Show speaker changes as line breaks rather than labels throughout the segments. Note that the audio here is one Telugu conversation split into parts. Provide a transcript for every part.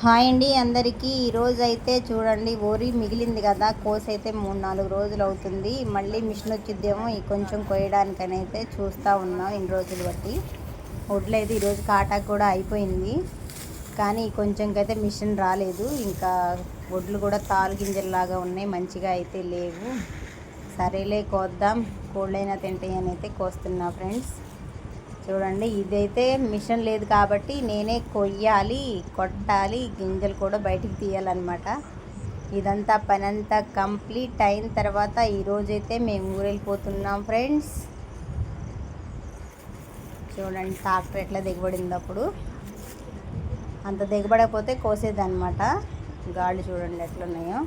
హాయ్ అండి అందరికీ. ఈరోజు అయితే చూడండి, వరి మిగిలింది కదా, కోసి అయితే 3-4 రోజులు అవుతుంది. మళ్ళీ మిషన్ వచ్చిద్దేమో ఈ కొంచెం కోయడానికని అయితే చూస్తూ ఉన్నాం. ఇన్ని రోజులు బట్టి వడ్లు అయితే ఈరోజు కాటాకు కూడా అయిపోయింది, కానీ కొంచెంకైతే మిషన్ రాలేదు. ఇంకా వడ్లు కూడా తాలు గింజల్లాగా ఉన్నాయి, మంచిగా అయితే లేవు. సరేలే కోద్దాం, కోళ్ళైనా తింటాయి అని అయితే కోస్తున్నా ఫ్రెండ్స్. చూడండి, ఇదైతే మిషన్ లేదు కాబట్టి నేనే కొయ్యాలి, కొట్టాలి, గింజలు కూడా బయటికి తీయాలన్నమాట. ఇదంతా పని అంతా కంప్లీట్ అయిన తర్వాత ఈరోజైతే మేము ఊరెళ్ళిపోతున్నాం ఫ్రెండ్స్. చూడండి ట్రాక్టర్ ఎట్లా దిగబడింది. అప్పుడు అంత దిగబడకపోతే కోసేదన్నమాట. గాళ్ళు చూడండి ఎట్లున్నాయో.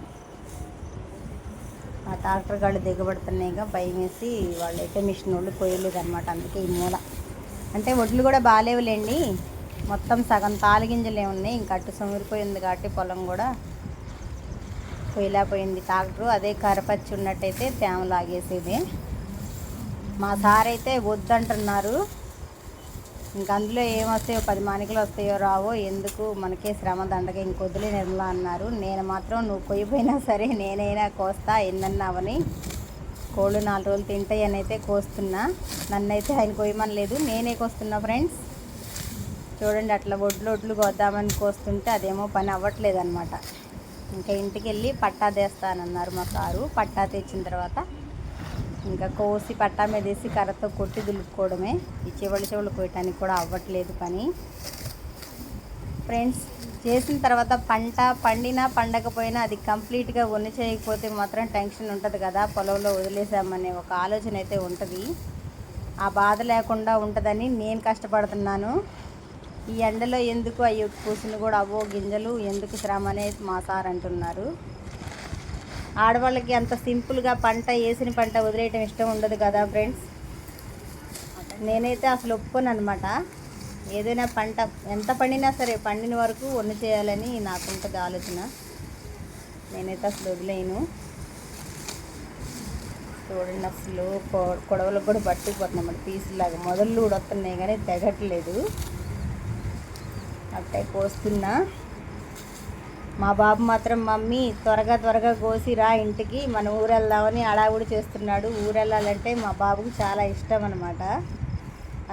ఆ ట్రాక్టర్ గాళ్ళు దిగబడుతున్నాయిగా, భయం వేసి వాళ్ళైతే మిషన్ వాళ్ళు కొయ్యలేదు అనమాట. అందుకే ఈ మూల అంటే వడ్లు కూడా బాగాలేవులేండి, మొత్తం సగం తాలిగింజలే ఉన్నాయి. ఇంకా అటు సొమిరిపోయింది కాబట్టి పొలం కూడా కొయ్యలేకపోయింది ట్రాక్టరు. అదే కరపచ్చి ఉన్నట్టయితే తేమ లాగేసేది. మా సార్ అయితే వద్దంటున్నారు. ఇంక అందులో ఏమొస్తాయో, 10 మానికలు వస్తాయో రావో, ఎందుకు మనకే శ్రమ దండగా, ఇంకొద్దులే నిర్మలా అన్నారు. నేను మాత్రం నువ్వు కొయ్యిపోయినా సరే నేనైనా కోస్తా, ఎన్నన్నావని. కోళ్ళు 4 రోజులు తింటాయి అని అయితే కోస్తున్నా. నన్నైతే ఆయన కొయ్యమనలేదు, నేనే కోస్తున్నా ఫ్రెండ్స్. చూడండి, అట్లా వడ్లు కోద్దామని కోస్తుంటే అదేమో పని అవ్వట్లేదు అనమాట. ఇంకా ఇంటికి వెళ్ళి పట్టా తెస్తానన్నారు మా సారు. పట్టా తెచ్చిన తర్వాత ఇంకా కోసి పట్టా మీద వేసి కర్రతో కొట్టి దులుపుకోవడమే. ఈ చెవులు కోయటానికి కూడా అవ్వట్లేదు పని ఫ్రెండ్స్. చేసిన తర్వాత పంట పండినా పండకపోయినా అది కంప్లీట్గా వన్ని చేయకపోతే మాత్రం టెన్షన్ ఉంటుంది కదా, పొలంలో వదిలేసామనే ఒక ఆలోచన అయితే ఉంటుంది. ఆ బాధ లేకుండా ఉంటుందని నేను కష్టపడుతున్నాను. ఈ ఎండలో ఎందుకు అవి కూసులు కూడా అవ్వో గింజలు, ఎందుకు శ్రమ అనేది మా సార్ అంటున్నారు. ఆడవాళ్ళకి అంత సింపుల్గా పంట వేసిన పంట వదిలేయటం ఇష్టం ఉండదు కదా ఫ్రెండ్స్. నేనైతే అసలు ఒప్పుకోను అనమాట. ఏదైనా పంట ఎంత పండినా సరే పండిన వరకు వన్ను చేయాలని నాకుంటుంది ఆలోచన. నేనైతే అసలు వదిలేను. చూడండి, అసలు కొడవలకు కూడా పట్టుకుపోతున్నాం మరి పీసులాగా. మొదళ్ళు కూడా వస్తున్నాయి కానీ తెగట్లేదు. అట్టే కోస్తున్నా. మా బాబు మాత్రం మమ్మీ త్వరగా కోసిరా ఇంటికి, మన ఊరు వెళ్దామని హడావుడి చేస్తున్నాడు. ఊరు వెళ్ళాలంటే మా బాబుకు చాలా ఇష్టం అనమాట.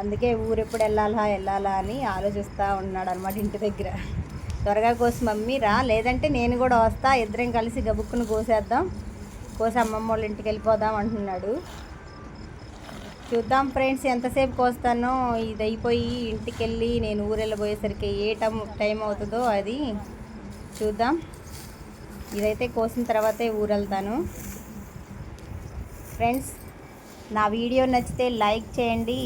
అందుకే ఊరెప్పుడు వెళ్ళాలా అని ఆలోచిస్తూ ఉన్నాడు అనమాట ఇంటి దగ్గర. త్వరగా కోసి మమ్మీ రా, లేదంటే నేను కూడా వస్తా, ఇద్దరం కలిసి గబుక్కును కోసేద్దాం, కోసి అమ్మమ్మ వాళ్ళ ఇంటికి వెళ్ళిపోదాం అంటున్నాడు. చూద్దాం ఫ్రెండ్స్, ఎంతసేపు కోస్తానో. ఇది అయిపోయి ఇంటికి వెళ్ళి నేను ఊరు వెళ్ళబోయేసరికి ఏ టైం అవుతుందో అది చూద్దాం. ఇదైతే కోసిన తర్వాతే ఊరు వెళ్తాను ఫ్రెండ్స్. నా వీడియో నచ్చితే లైక్ చేయండి,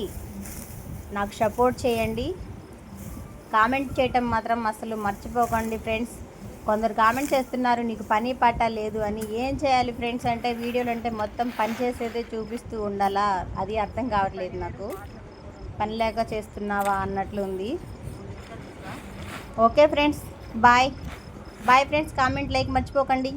నాకు సపోర్ట్ చేయండి. కామెంట్ చేయటం మాత్రం అసలు మర్చిపోకండి ఫ్రెండ్స్. కొందరు కామెంట్ చేస్తున్నారు నీకు పని పాట లేదు అని. ఏం చేయాలి ఫ్రెండ్స్ అంటే, వీడియోలు అంటే మొత్తం పని చేసేదే చూపిస్తూ ఉండాలా, అది అర్థం కావట్లేదు నాకు. పని లేక చేస్తున్నావా అన్నట్లు ఉంది. Okay friends, bye friends. Comment like మర్చిపోకండి.